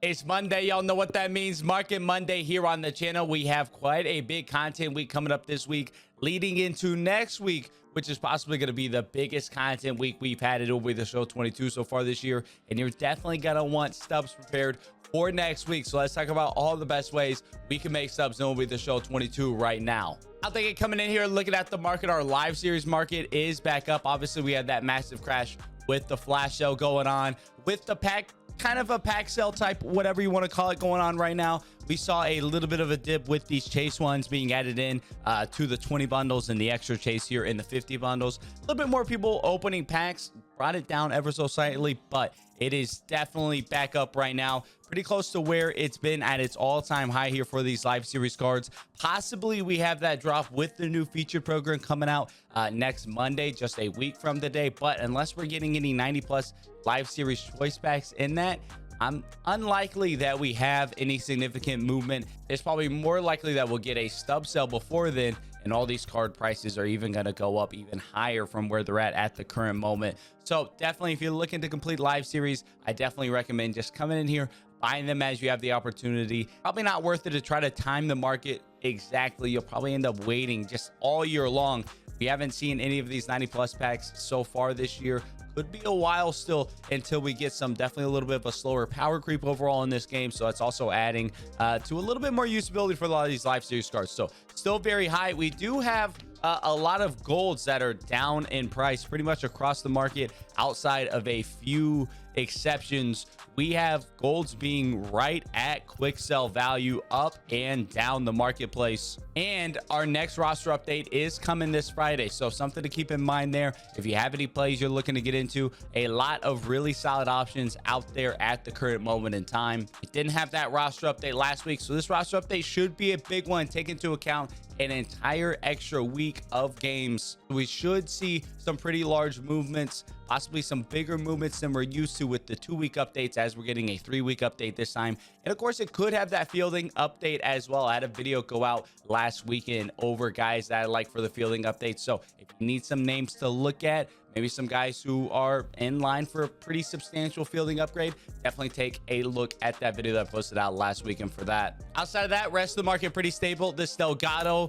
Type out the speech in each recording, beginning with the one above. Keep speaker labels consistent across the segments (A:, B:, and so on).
A: It's Monday. Y'all know what that means. Market Monday here on the channel. We have quite a big content week coming up this week, leading into next week, which is possibly going to be the biggest content week we've had at MLB The Show 22 so far this year. And you're definitely going to want stubs prepared for next week. So let's talk about all the best ways we can make subs in MLB The Show 22 right now. I think it coming in here, looking at the market, our live series market is back up. Obviously, we had that massive crash with the flash sale going on, with the pack, kind of a pack sale type, whatever you want to call it, going on right now. We saw a little bit of a dip with these chase ones being added in to the 20 bundles and the extra chase here in the 50 bundles. A little bit more people opening packs, brought it down ever so slightly, but it is definitely back up right now, pretty close to where it's been at its all-time high here for these live series cards. Possibly we have that drop with the new featured program coming out next Monday, just a week from today. But unless we're getting any 90 plus live series choice packs in that, I'm unlikely that we have any significant movement. It's probably more likely that we'll get a stub sale before then, and all these card prices are even going to go up even higher from where they're at the current moment. So definitely, if you're looking to complete live series, I definitely recommend just coming in here, buying them as you have the opportunity. Probably not worth it to try to time the market exactly. You'll probably end up waiting just all year long. We haven't seen any of these 90 plus packs so far this year. Could be a while still until we get some, definitely a little bit of a slower power creep overall in this game. So that's also adding to a little bit more usability for a lot of these live series cards. So still very high. We do have a lot of golds that are down in price pretty much across the market. Outside of a few exceptions, we have golds being right at quick sell value, up and down the marketplace. And our next roster update is coming this Friday, so something to keep in mind there. If you have any plays you're looking to get into, a lot of really solid options out there at the current moment in time. It didn't have that roster update last week, so this roster update should be a big one. Take into account an entire extra week of games. We should see some pretty large movements, possibly some bigger movements than we're used to with the 2-week updates, as we're getting a 3-week update this time. And of course, it could have that fielding update as well. I had a video go out last weekend over guys that I like for the fielding updates. So if you need some names to look at, maybe some guys who are in line for a pretty substantial fielding upgrade, definitely take a look at that video that I posted out last weekend for that. Outside of that, rest of the market pretty stable. This Delgado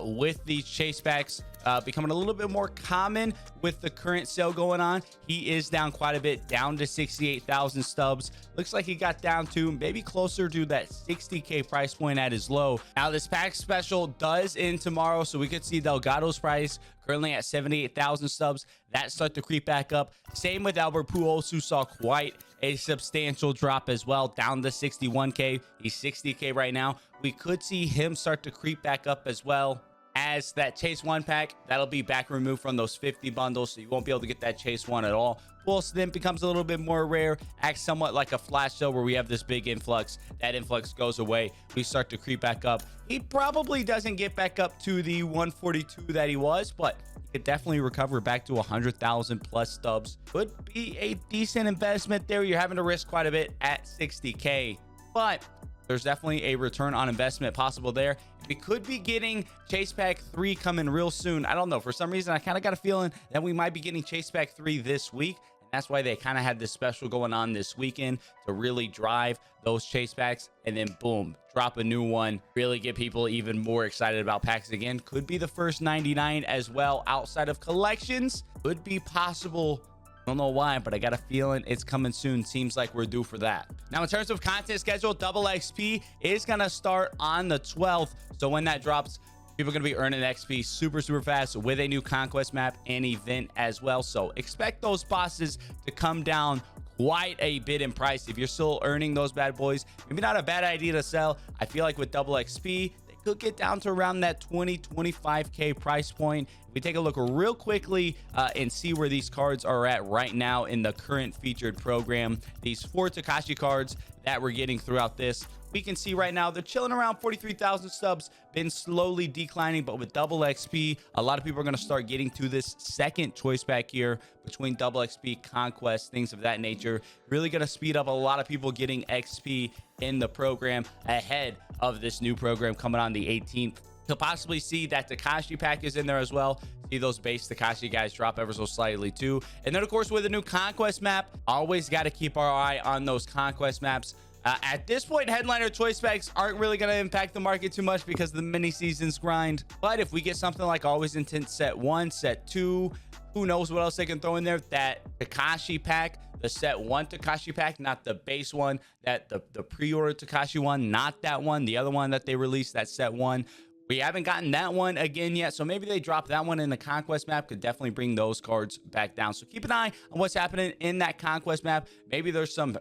A: with these chase backs becoming a little bit more common with the current sale going on. He is down quite a bit, down to 68,000 stubs. Looks like he got down to maybe closer to that 60K price point at his low. Now this pack special does end tomorrow, so we could see Delgado's price currently at 78,000 stubs. That start to creep back up. Same with Albert Pujols, who saw quite a substantial drop as well, down to 61K. He's 60K right now. We could see him start to creep back up as well, as that chase one pack that'll be back removed from those 50 bundles, so you won't be able to get that chase one at all. Pulse then becomes a little bit more rare, acts somewhat like a flash sale where we have this big influx. That influx goes away, we start to creep back up. He probably doesn't get back up to the 142 that he was, but he could definitely recover back to 100,000 plus stubs. Could be a decent investment there. You're having to risk quite a bit at 60K, but there's definitely a return on investment possible there. We could be getting chase pack 3 coming real soon. I don't know, for some reason I kind of got a feeling that we might be getting chase pack 3 this week, and that's why they kind of had this special going on this weekend to really drive those chase packs, and then boom, drop a new one, really get people even more excited about packs again. Could be the first 99 as well outside of collections. Could be possible. Don't know why, but I got a feeling it's coming soon. Seems like we're due for that. Now, in terms of content schedule, double XP is going to start on the 12th. So when that drops, people are going to be earning XP super fast with a new conquest map and event as well. So expect those bosses to come down quite a bit in price. If you're still earning those bad boys, maybe not a bad idea to sell. I feel like with double XP, could get down to around that 20-25K price point. If we take a look real quickly and see where these cards are at right now in the current featured program, these 4 Takashi cards that we're getting throughout this, we can see right now they're chilling around 43,000 stubs, been slowly declining. But with double XP, a lot of people are going to start getting to this second choice pack here between double XP, conquest, things of that nature. Really going to speed up a lot of people getting XP in the program ahead of this new program coming on the 18th. You'll possibly see that Takashi pack is in there as well. See those base Takashi guys drop ever so slightly too. And then of course with the new conquest map, always got to keep our eye on those conquest maps. At this point, headliner choice packs aren't really going to impact the market too much because of the mini seasons grind. But if we get something like Always Intent set 1, set 2, who knows what else they can throw in there. That Takashi pack, the set 1 Takashi pack, not the base one, that the pre-order Takashi one, not that one, the other one that they released, that set 1. We haven't gotten that one again yet, so maybe they drop that one in the conquest map. Could definitely bring those cards back down. So keep an eye on what's happening in that conquest map. Maybe there's some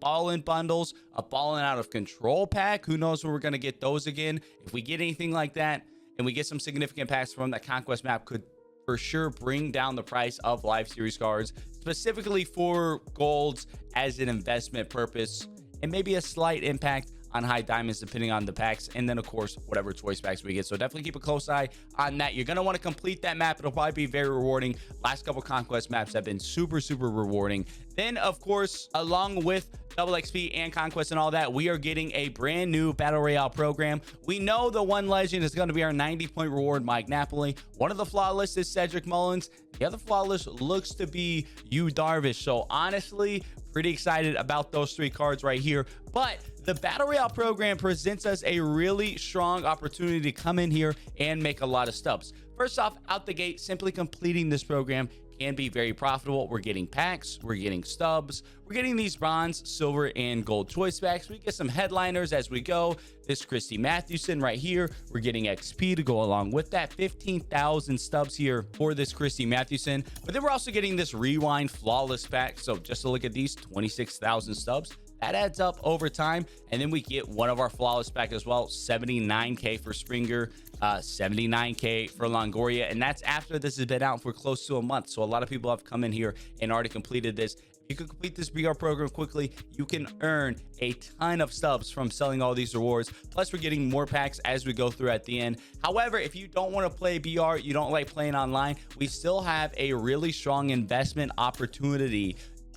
A: ballin bundles, a ballin out of control pack. Who knows when we're going to get those again. If we get anything like that and we get some significant packs from that conquest map, could for sure bring down the price of live series cards, specifically for golds as an investment purpose, and maybe a slight impact on high diamonds depending on the packs, and then of course whatever choice packs we get. So definitely keep a close eye on that. You're going to want to complete that map. It'll probably be very rewarding. Last couple conquest maps have been super rewarding. Then of course, along with double XP and conquest and all that, we are getting a brand new battle royale program. We know the one legend is going to be our 90-point reward, Mike Napoli. One of the flawless is Cedric Mullins. The other flawless looks to be Yu Darvish. So honestly, pretty excited about those 3 cards right here. But the battle royale program presents us a really strong opportunity to come in here and make a lot of stubs. First off, out the gate, simply completing this program can be very profitable. We're getting packs, we're getting stubs, we're getting these bronze, silver, and gold choice packs. We get some headliners as we go. This Christy Mathewson right here, we're getting XP to go along with that. 15,000 stubs here for this Christy Mathewson. But then we're also getting this rewind flawless pack. So just to look at these, 26,000 stubs. That adds up over time. And then we get one of our flawless pack as well, 79k for Springer, 79k for Longoria, and that's after this has been out for close to a month. So a lot of people have come in here and already completed this. You can complete this BR program quickly. You can earn a ton of stubs from selling all these rewards. Plus, we're getting more packs as we go through at the end. However, if you don't want to play BR, you don't like playing online, we still have a really strong investment opportunity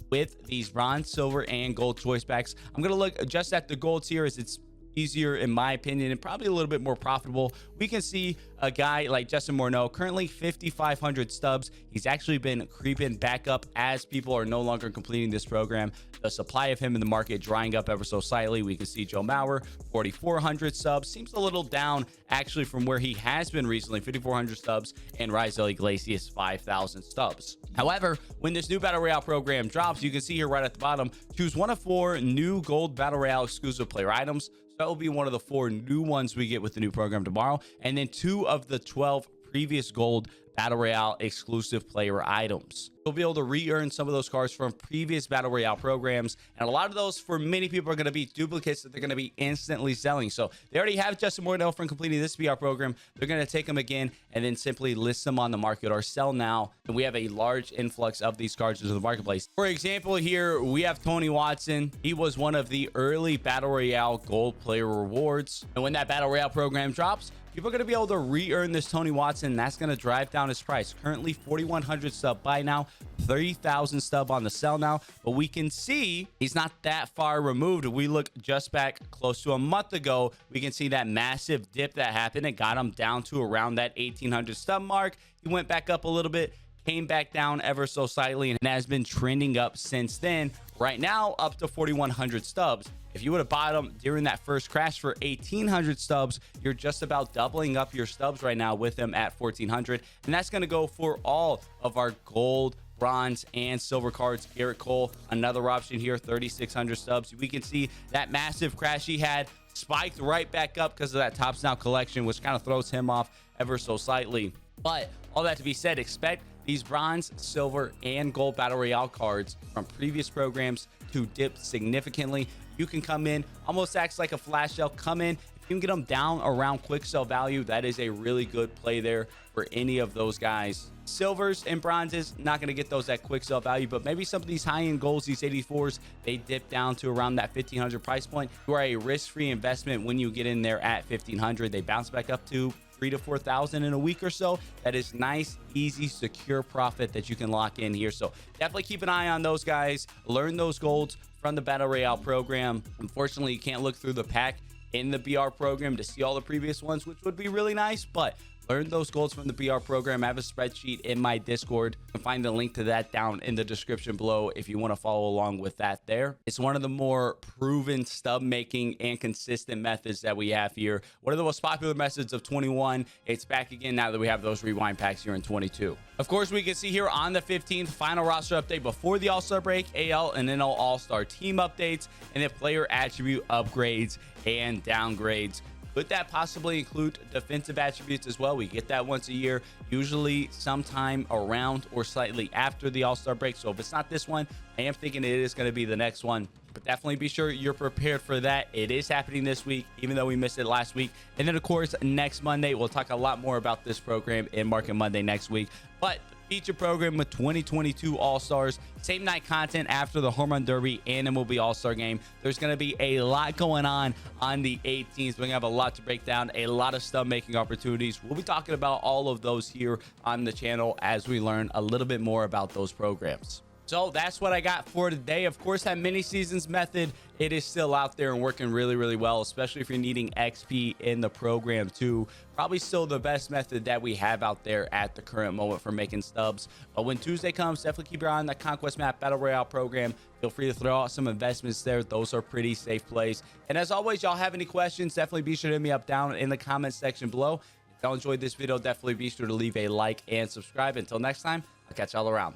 A: with these bronze, silver, and gold choice packs. I'm going to look just at the golds here as it's easier in my opinion and probably a little bit more profitable. We can see a guy like Justin Morneau, currently 5,500 stubs. He's actually been creeping back up as people are no longer completing this program. The supply of him in the market drying up ever so slightly. We can see Joe Mauer, 4,400 subs. Seems a little down actually from where he has been recently, 5,400 stubs, and Raisel Iglesias, 5,000 stubs. However, when this new Battle Royale program drops, you can see here right at the bottom, choose one of 4 new gold Battle Royale exclusive player items. That will be one of the 4 new ones we get with the new program tomorrow. And then 2 of the 12 previous gold Battle Royale exclusive player items. You'll be able to re-earn some of those cards from previous Battle Royale programs. And a lot of those, for many people, are going to be duplicates that they're going to be instantly selling. So they already have Justin Morneau from completing this BR program. They're going to take them again and then simply list them on the market or sell now. And we have a large influx of these cards into the marketplace. For example, here we have Tony Watson. He was one of the early Battle Royale gold player rewards. And when that Battle Royale program drops, people are going to be able to re-earn this Tony Watson. And that's going to drive down his price. Currently 4,100 stub buy now, 30,000 stub on the sell now. But we can see he's not that far removed. If we look just back close to a month ago, we can see that massive dip that happened. It got him down to around that 1,800 stub mark. He went back up a little bit, came back down ever so slightly, and has been trending up since then. Right now, up to 4,100 stubs. If you would have bought them during that first crash for 1,800 stubs, you're just about doubling up your stubs right now with them at 1,400. And that's going to go for all of our gold, bronze, and silver cards. Garrett Cole, another option here, 3,600 stubs. We can see that massive crash he had spiked right back up because of that Tops Now collection, which kind of throws him off ever so slightly. But all that to be said, expect these bronze, silver, and gold Battle Royale cards from previous programs to dip significantly. You can come in, almost acts like a flash sale. Come in, if you can get them down around quick sell value, that is a really good play there for any of those guys. Silvers and bronzes, not going to get those at quick sell value, but maybe some of these high-end golds, these 84s, they dip down to around that 1,500 price point. You are a risk-free investment when you get in there at 1,500. They bounce back up to 3,000 to 4,000 in a week or so. That is nice, easy, secure profit that you can lock in here. So definitely keep an eye on those guys. Learn those golds from the Battle Royale program. Unfortunately, you can't look through the pack in the BR program to see all the previous ones, which would be really nice, but Learn those goals from the BR program. I have a spreadsheet in my Discord. You can find the link to that down in the description below if you want to follow along with that there. It's one of the more proven stub making and consistent methods that we have here. One of the most popular methods of 21. It's back again now that we have those rewind packs here in 22. Of course, we can see here on the 15th, final roster update before the All-Star break, AL and NL All-Star team updates, and then player attribute upgrades and downgrades. Could that possibly include defensive attributes as well? We get that once a year, usually sometime around or slightly after the All-Star break. So if it's not this one, I am thinking it is going to be the next one. But definitely be sure you're prepared for that. It is happening this week, even though we missed it last week. And then, of course, next Monday, we'll talk a lot more about this program in Market Monday next week. But feature program with 2022 All-Stars, same night content after the Home Run Derby and MLB All-Star Game. There's going to be a lot going on the 18th. We're going to have a lot to break down, a lot of stuff making opportunities. We'll be talking about all of those here on the channel as we learn a little bit more about those programs. So that's what I got for today. Of course, that mini seasons method, it is still out there and working really, really well, especially if you're needing XP in the program too. Probably still the best method that we have out there at the current moment for making stubs. But when Tuesday comes, definitely keep your eye on the Conquest Map Battle Royale program. Feel free to throw out some investments there. Those are pretty safe plays. And as always, y'all have any questions, definitely be sure to hit me up down in the comment section below. If y'all enjoyed this video, definitely be sure to leave a like and subscribe. Until next time, I'll catch y'all around.